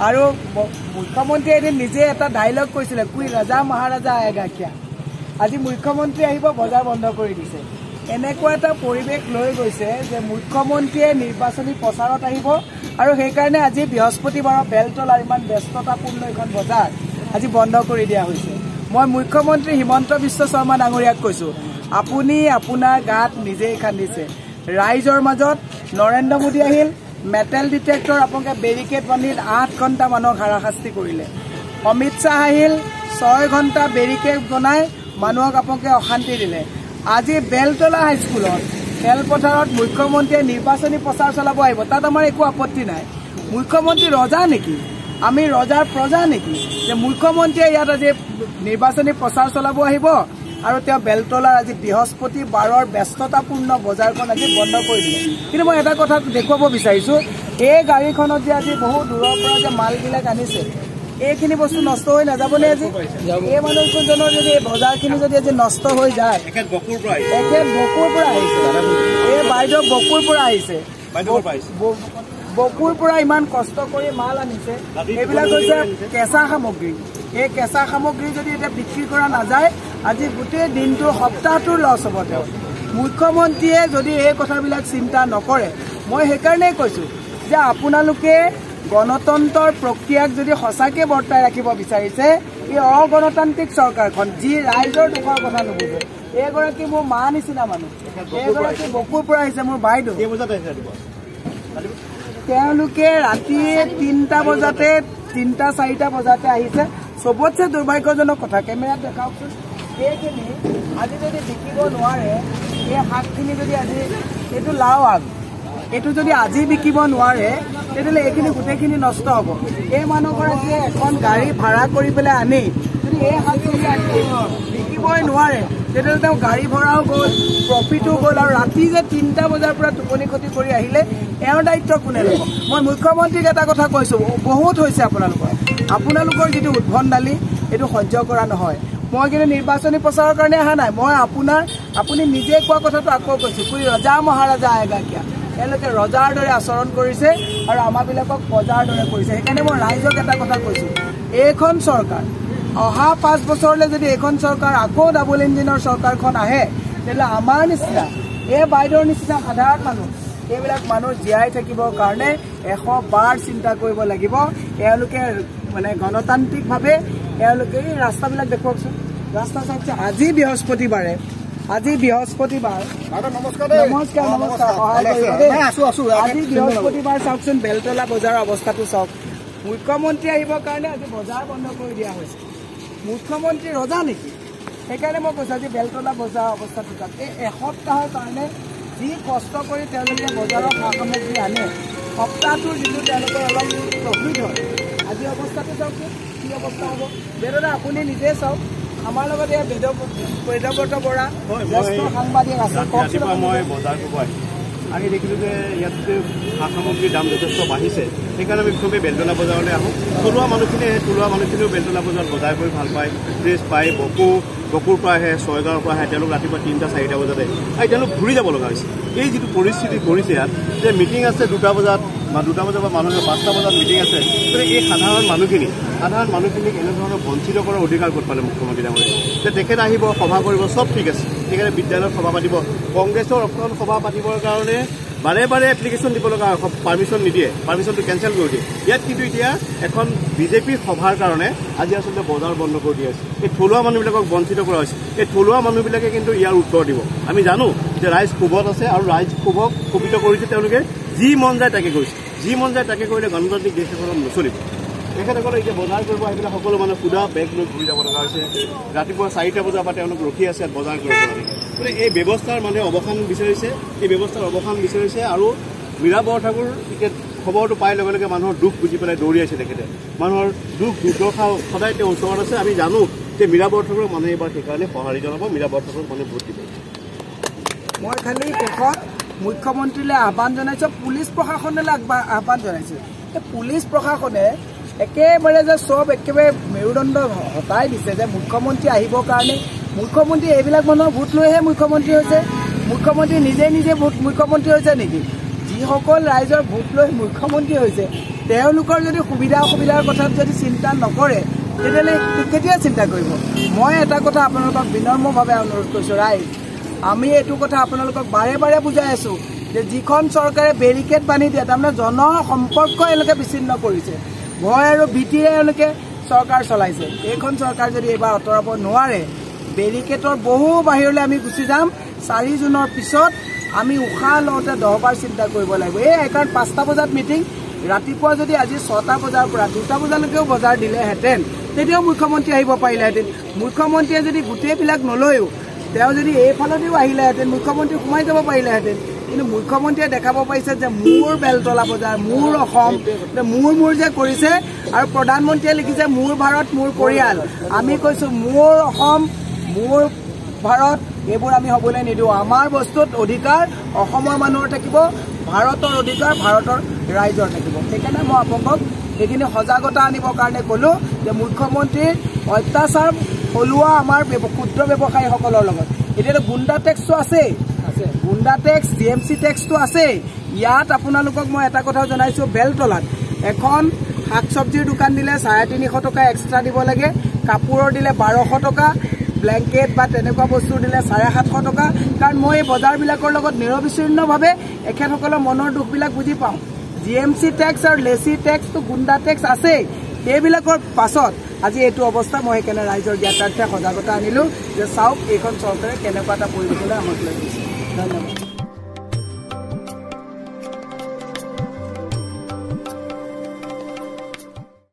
আৰু মুখ্যমন্ত্ৰীয়ে এদিন নিজে এটা ডাইলগ কৈছিলে, কুই ৰজা মহাৰাজা আয়েগা কিয়া। আজি মুখ্যমন্ত্ৰী আহিব, বজাৰ বন্ধ কৰি দিছে। এনেকুৱা এটা পৰিৱেশ লৈ গৈছে যে মুখ্যমন্ত্ৰীয়ে নিৰ্বাচনী প্ৰচাৰত আহিব আৰু সেইকাৰণে আজি বৃহস্পতিবাৰৰ বেলতলাৰ ইমান ব্যস্ততাপূৰ্ণ এখন বজাৰ আজি বন্ধ কৰি দিয়া হৈছে। মই মুখ্যমন্ত্ৰী হিমন্ত বিশ্ব শৰ্মা ডাঙৰীয়াক কৈছোঁ, আপুনি আপোনাৰ গাত নিজেই খান্দিছে। ৰাইজৰ মাজত নৰেন্দ্ৰ মোদী আহিল, মেটেল ডিটেক্টৰ আপোনালোকে বেৰিকেড বান্ধি 8 ঘণ্টা মানুহক হাৰাশাস্তি কৰিলে। অমিত শ্বাহ আহিল, 6 ঘণ্টা বেৰিকেড বনাই মানুহক আপোনালোকে অশান্তি দিলে। আজি বেলতলা হাইস্কুলত খেলপথাৰত মুখ্যমন্ত্ৰীয়ে নিৰ্বাচনী প্ৰচাৰ চলাব আহিব, তাত আমাৰ একো আপত্তি নাই। মুখ্যমন্ত্ৰী ৰজা নেকি? আমি ৰজাৰ প্ৰজা নেকি যে মুখ্যমন্ত্ৰীয়ে ইয়াত আজি নিৰ্বাচনী প্ৰচাৰ চলাব আহিব আৰু তেওঁ বেলতলাৰ আজি বৃহস্পতিবাৰৰ ব্যস্ততাপূৰ্ণ বজাৰখন আজি বন্ধ কৰি দিলে। কিন্তু মই এটা কথা দেখুৱাব বিচাৰিছোঁ, এই গাড়ীখনত যে আজি বহু দূৰৰ পৰা যে মালবিলাক আনিছে, এইখিনি বস্তু নষ্ট হৈ নাযাবনে? আজি এই মানুহজনৰ যদি এই বজাৰখিনি যদি আজি নষ্ট হৈ যায়, এখেত বকুৰ পৰা আহিছে, এই বাইদেউ বকুৰ পৰা আহিছে, বকুৰ পৰা ইমান কষ্ট কৰি মাল আনিছে, এইবিলাক হৈছে কেঁচা সামগ্ৰী। এই কেঁচা সামগ্ৰী যদি এতিয়া বিক্ৰী কৰা নাযায়, আজি গোটেই দিনটো সপ্তাহটোৰ লছ হ'ব। তেওঁ মুখ্যমন্ত্ৰীয়ে যদি এই কথাবিলাক চিন্তা নকৰে, মই সেইকাৰণেই কৈছোঁ যে আপোনালোকে গণতন্ত্ৰৰ প্ৰক্ৰিয়াক যদি সঁচাকৈ বৰ্তাই ৰাখিব বিচাৰিছে, এই অগণতান্ত্ৰিক চৰকাৰখন যি ৰাইজৰ দুখৰ কথা নুবুজে। এইগৰাকী মোৰ মা নিচিনা মানুহ, এইগৰাকী বকুৰ পৰা আহিছে, মোৰ বাইদেউ। তেওঁলোকে ৰাতি 3টা বজাতে 3টা-4টা বজাতে আহিছে। চবতছে দুৰ্ভাগ্যজনক কথা, কেমেৰাত দেখাওকচোন, এইখিনি আজি যদি বিকিব নোৱাৰে, এই শাকখিনি যদি আজি, এইটো লাও আগ, এইটো যদি আজি বিকিব নোৱাৰে, তেতিয়াহ'লে এইখিনি গোটেইখিনি নষ্ট হ'ব। এই মানুহগৰাকীয়ে এখন গাড়ী ভাড়া কৰি পেলাই আনি যদি এই শাকখিনি বিকিবই নোৱাৰে, তেতিয়াহ'লে তেওঁ গাড়ী ভাড়াও গ'ল, প্ৰফিটো গ'ল, আৰু ৰাতি যে 3টা বজাৰ পৰা টোপনি ক্ষতি কৰি আহিলে এওঁৰ দায়িত্ব কোনে ল'ব? মই মুখ্যমন্ত্ৰীক এটা কথা কৈছোঁ, বহুত হৈছে আপোনালোকৰ যিটো উদ্ভণ্ডালি, এইটো সহ্য কৰা নহয়। মই কিন্তু নিৰ্বাচনী প্ৰচাৰৰ কাৰণে অহা নাই, মই আপুনি নিজে কোৱা কথাটো আকৌ কৈছোঁ, কুই ৰজা মহাৰাজা আয়েগা কিয়া। তেওঁলোকে ৰজাৰ দৰে আচৰণ কৰিছে আৰু আমাৰবিলাকক প্ৰজাৰ দৰে কৰিছে। সেইকাৰণে মই ৰাইজক এটা কথা কৈছোঁ, এইখন চৰকাৰ অহা 5 বছৰলৈ যদি এইখন চৰকাৰ আকৌ ডাবল ইঞ্জিনৰ চৰকাৰখন আহে, তেতিয়াহ'লে আমাৰ নিচিনা, এই বাইদেউৰ নিচিনা সাধাৰণ মানুহ, এইবিলাক মানুহ জীয়াই থাকিবৰ কাৰণে 100 বাৰ চিন্তা কৰিব লাগিব। এওঁলোকে মানে গণতান্ত্ৰিকভাৱে এওঁলোকে এই ৰাস্তাবিলাক দেখুৱাওকচোন, ৰাস্তা চাওকচোন। আজি বৃহস্পতিবাৰ, আজি বৃহস্পতিবাৰ চাওকচোন, বেলতলা বজাৰৰ অৱস্থাটো চাওক। মুখ্যমন্ত্ৰী আহিবৰ কাৰণে আজি বজাৰ বন্ধ কৰি দিয়া হৈছে। মুখ্যমন্ত্ৰী ৰজা নেকি? সেইকাৰণে মই কৈছোঁ আজি বেলতলা বজাৰৰ অৱস্থাটো চাওক। এই এসপ্তাহৰ কাৰণে যি কষ্ট কৰি তেওঁলোকে বজাৰৰ সা সামগ্ৰী আনে, সপ্তাহটোৰ যিটো তেওঁলোকৰ অলপ প্ৰফিট হয়, আজি অৱস্থাটো চাওকচোন কি অৱস্থা হ'ব। বেদদা আপুনি নিজে চাওক, আমাৰ লগত এয়া বেদব্ৰত বৰা জ্যেষ্ঠ সাংবাদিক আছে। মই বজাৰ কৰিব আহি দেখিলোঁ যে ইয়াত সা সামগ্ৰীৰ দাম যথেষ্ট বাঢ়িছে, সেইকাৰণে আমি চবেই বেলতলা বজাৰলৈ আহোঁ। থলুৱা মানুহখিনিও বেলতলা বজাৰত বজাৰ কৰি ভাল পায়, ফ্ৰেছ পায়। বকুৰ পৰা আহে, 6 পৰা আহে, তেওঁলোক ৰাতিপুৱা 3টা-4টা বজাতে আৰু তেওঁলোক ঘূৰি যাব লগা হৈছে। এই যিটো পৰিস্থিতি কৰিছে ইয়াত, যে মিটিং আছে 2টা বজাত বা 2টা বজাৰ পৰা মানুহে 5টা বজাত মিটিং আছে, গতিকে এই সাধাৰণ মানুহখিনিক এনেধৰণৰ বঞ্চিত কৰাৰ অধিকাৰ ক'ত পালে মুখ্যমন্ত্ৰী ডাঙৰীয়াই? যে তেখেত আহিব, সভা কৰিব, চব ঠিক আছে, তেখেতে বিদ্যালয়ত সভা পাতিব, কংগ্ৰেছৰ অকণ সভা পাতিবৰ কাৰণে বাৰে বাৰে এপ্লিকেশ্যন দিব লগা হয়, পাৰ্মিশ্যন নিদিয়ে, পাৰ্মিশ্যনটো কেঞ্চেল কৰি দিয়ে। ইয়াত কিন্তু এতিয়া এখন বিজেপিৰ সভাৰ কাৰণে আজি আচলতে বজাৰ বন্ধ কৰি দিয়া হৈছে। এই থলুৱা মানুহবিলাকক বঞ্চিত কৰা হৈছে। এই থলুৱা মানুহবিলাকে কিন্তু ইয়াৰ উত্তৰ দিব। আমি জানো যে ৰাইজ ক্ষোভত আছে আৰু ৰাইজ ক্ষোভক ক্ষোভিত কৰিছে। তেওঁলোকে যি মন যায় তাকে কৰিছে, যি মন যায় তাকে কৰিলে গণতান্ত্ৰিক দেশ এখনত নচলিব। তেখেতসকলে এতিয়া বজাৰ কৰিব আহি পেলাই সকলো মানুহ সুধা বেগ লৈ ঘূৰি যাব লগা হৈছে। ৰাতিপুৱা 4টা বজাৰ পৰা তেওঁলোক ৰখি আছে বজাৰ কৰিব লাগে। গতিকে এই ব্যৱস্থাৰ মানুহে অৱসান বিচাৰিছে, আৰু মীৰা বৰঠাকুৰ এতিয়া খবৰটো পাই লগে লগে মানুহৰ দুখ বুজি পেলাই দৌৰি আছে। তেখেতে মানুহৰ দুখ দুৰ্দশা সদায় তেওঁৰ ওচৰত আছে। আমি জানো যে মীৰা বৰঠাকুৰক মানুহে এইবাৰ সেইকাৰণে সঁহাৰি জনাব, মীৰা বৰঠাকুৰক মানুহে ভোট দিব। মই খালি শেষত মুখ্যমন্ত্ৰীলৈ আহ্বান জনাইছোঁ, পুলিচ প্ৰশাসনলৈ আহ্বান জনাইছোঁ। এই পুলিচ প্ৰশাসনে একেবাৰে যে চব একেবাৰে মেৰুদণ্ড হটাই দিছে যে মুখ্যমন্ত্ৰী আহিবৰ কাৰণে। মুখ্যমন্ত্ৰী এইবিলাক মানুহৰ ভোট লৈহে মুখ্যমন্ত্ৰী হৈছে। মুখ্যমন্ত্ৰী নিজে মুখ্যমন্ত্ৰী হৈছে নেকি? যিসকল ৰাইজৰ ভোট লৈ মুখ্যমন্ত্ৰী হৈছে, তেওঁলোকৰ যদি সুবিধা অসুবিধাৰ কথাত যদি চিন্তা নকৰে তেতিয়াহ'লে কেতিয়া চিন্তা কৰিব মই এটা কথা আপোনালোকক বিনম্ৰভাৱে অনুৰোধ কৰিছোঁ ৰাইজ আমি এইটো কথা আপোনালোকক বাৰে বাৰে বুজাই আছোঁ যে যিখন চৰকাৰে বেৰিকেড বান্ধি দিয়ে তাৰমানে জনসম্পৰ্ক এওঁলোকে বিচ্ছিন্ন কৰিছে ভয় আৰু ভীতিৰে এওঁলোকে চৰকাৰ চলাইছে এইখন চৰকাৰ যদি এইবাৰ আঁতৰাব নোৱাৰে বেৰিকেডৰ বহু বাহিৰলৈ আমি গুচি যাম 4 জুনৰ পিছত আমি উশাহ লওঁতে 10 বাৰ চিন্তা কৰিব লাগিব এই কাৰণ 5টা বজাত মিটিং ৰাতিপুৱা যদি আজি 6টা বজাৰ পৰা 2টা বজালৈকেও বজাৰ দিলেহেঁতেন তেতিয়াও মুখ্যমন্ত্ৰী আহিব পাৰিলেহেঁতেন মুখ্যমন্ত্ৰীয়ে যদি গোটেইবিলাক নলৈও তেওঁ যদি এইফালেদিও আহিলেহেঁতেন মুখ্যমন্ত্ৰী সোমাই যাব পাৰিলেহেঁতেন কিন্তু মুখ্যমন্ত্ৰীয়ে দেখাব পাৰিছে যে মোৰ বেলতলা বজাৰ মোৰ অসম মোৰ যে কৰিছে আৰু প্ৰধানমন্ত্ৰীয়ে লিখিছে মোৰ ভাৰত মোৰ পৰিয়াল আমি কৈছোঁ মোৰ অসম মোৰ ভাৰত এইবোৰ আমি হ'বলৈ নিদিওঁ আমাৰ বস্তুত অধিকাৰ অসমৰ মানুহৰ থাকিব ভাৰতৰ অধিকাৰ ভাৰতৰ ৰাইজৰ থাকিব সেইকাৰণে মই আপোনালোকক সেইখিনি সজাগতা আনিবৰ কাৰণে ক'লোঁ যে মুখ্যমন্ত্ৰীৰ অত্যাচাৰ চলোৱা আমাৰ ক্ষুদ্ৰ ব্যৱসায়ীসকলৰ লগত এতিয়াতো গুণ্ডা টেক্সটো আছেই গুণ্ডা টেক্স GMC টেক্সটো আছেই ইয়াত আপোনালোকক মই এটা কথা জনাইছোঁ বেলতলাত এখন শাক চব্জিৰ দোকান দিলে 350 টকা এক্সট্ৰা দিব লাগে কাপোৰৰ দিলে 1200 টকা ব্লেংকেট বা তেনেকুৱা বস্তু দিলে 750 টকা কাৰণ মই এই বজাৰবিলাকৰ লগত নিৰবিচ্ছিন্নভাৱে এখেতসকলৰ মনৰ দুখবিলাক বুজি পাওঁ GMC টেক্স আৰু লেচি টেক্সটো গুণ্ডা টেক্স আছেই এইবিলাকৰ পাছত আজি এইটো অৱস্থা মই সেইকাৰণে ৰাইজৰ জ্ঞাতাৰ্থে সজাগতা আনিলোঁ যে চাওক এইখন চৰকাৰে কেনেকুৱা এটা পৰিৱেশলৈ আমাক লৈ গৈছে ধন্যবাদ